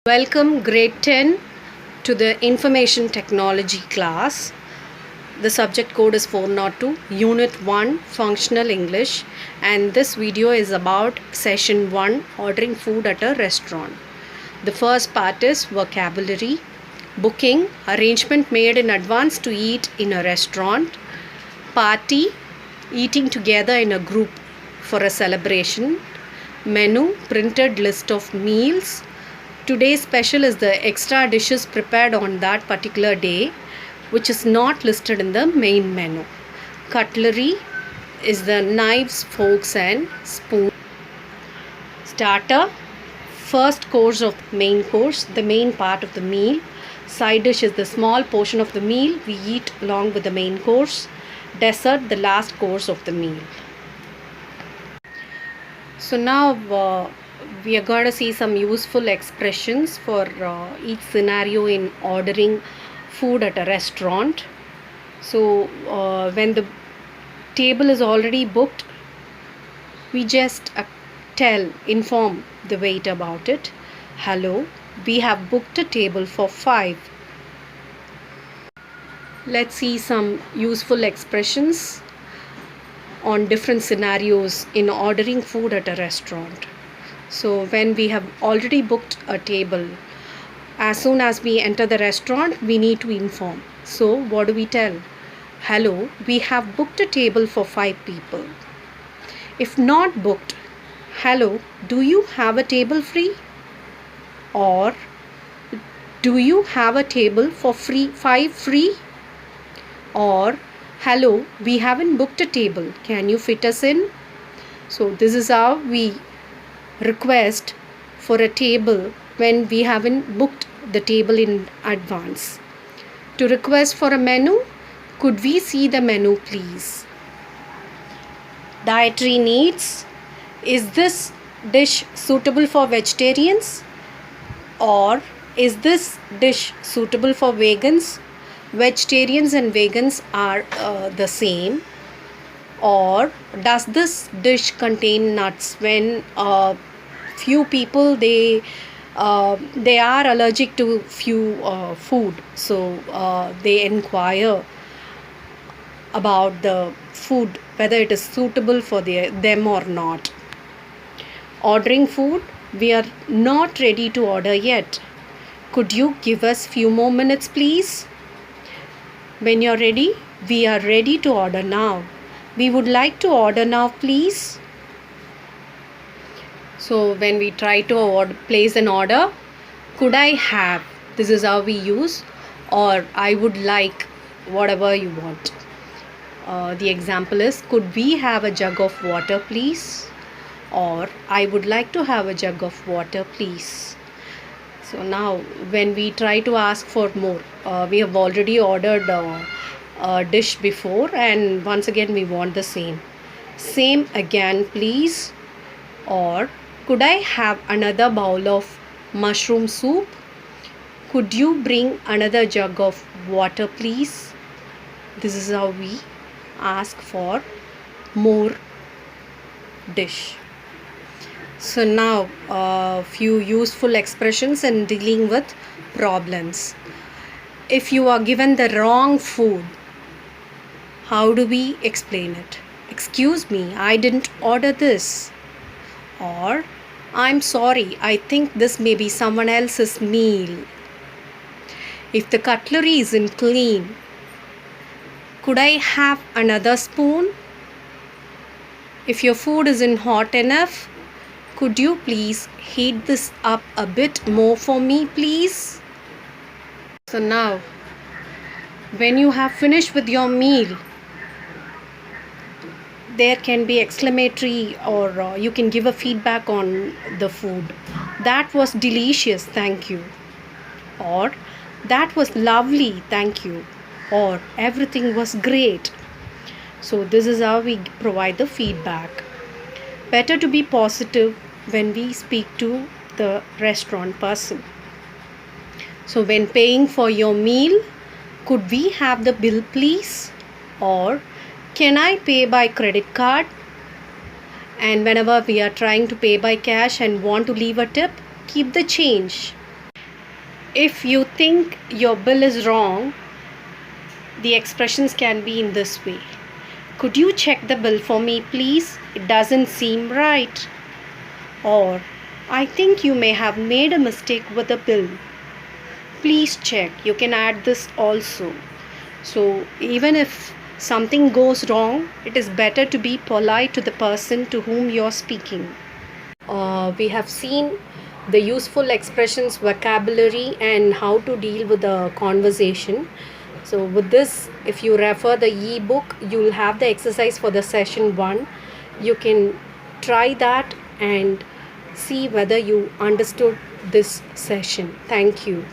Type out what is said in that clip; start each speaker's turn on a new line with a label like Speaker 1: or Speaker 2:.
Speaker 1: Welcome grade 10 to the information technology class. The subject code is 402, unit 1, functional English, and this video is about session 1, ordering food at a restaurant. The first part is vocabulary, booking, arrangement made in advance to eat in a restaurant, party, eating together in a group for a celebration, menu, printed list of meals. Today's special is the extra dishes prepared on that particular day, which is not listed in the main menu. Cutlery is the knives, forks and spoons. Starter, first course of main course, the main part of the meal. Side dish is the small portion of the meal we eat along with the main course. Dessert, the last course of the meal. So now we are going to see some useful expressions for each scenario in ordering food at a restaurant. So when the table is already booked, we just inform the waiter about it. Hello, we have booked a table for 5. Let's see some useful expressions on different scenarios in ordering food at a restaurant. So when we have already booked a table, as soon as we enter the restaurant, we need to inform. So what do we tell? Hello, we have booked a table for 5 people. If not booked, hello, do you have a table free? Or do you have a table for 5 free? Or hello, we haven't booked a table. Can you fit us in? So this is how we request for a table when we haven't booked the table in advance. To request for a menu, could we see the menu please? Dietary needs, is this dish suitable for vegetarians? Or is this dish suitable for vegans? Vegetarians and vegans are the same. Or does this dish contain nuts? When few people they are allergic to few food, so they inquire about the food whether it is suitable for them or not. Ordering food, we are not ready to order yet. Could you give us few more minutes please? When you're ready, we are ready to order now. We would like to order now please. So when we try to place an order, could I have, this is how we use, or I would like, whatever you want. The example is, could we have a jug of water please? Or I would like to have a jug of water please. So now when we try to ask for more, we have already ordered a dish before, and once again we want the same again please. Or could I have another bowl of mushroom soup? Could you bring another jug of water please? This is how we ask for more dish. So now a few useful expressions in dealing with problems. If you are given the wrong food, how do we explain it? Excuse me, I didn't order this. Or, I'm sorry, I think this may be someone else's meal. If the cutlery isn't clean, could I have another spoon? If your food isn't hot enough, could you please heat this up a bit more for me please? So now, when you have finished with your meal, there can be exclamatory, or you can give a feedback on the food. That was delicious, thank you. Or that was lovely, thank you. Or everything was great. So this is how we provide the feedback. Better to be positive when we speak to the restaurant person. So when paying for your meal, could we have the bill please? Or can I pay by credit card? And whenever we are trying to pay by cash and want to leave a tip, keep the change. If you think your bill is wrong, the expressions can be in this way. Could you check the bill for me, please? It doesn't seem right. Or, I think you may have made a mistake with the bill. Please check. You can add this also. So, even if something goes wrong, it is better to be polite to the person to whom you're speaking. We have seen the useful expressions, vocabulary, and how to deal with the conversation. So, with this, if you refer the e-book, you will have the exercise for the session 1. You can try that and see whether you understood this session. Thank you.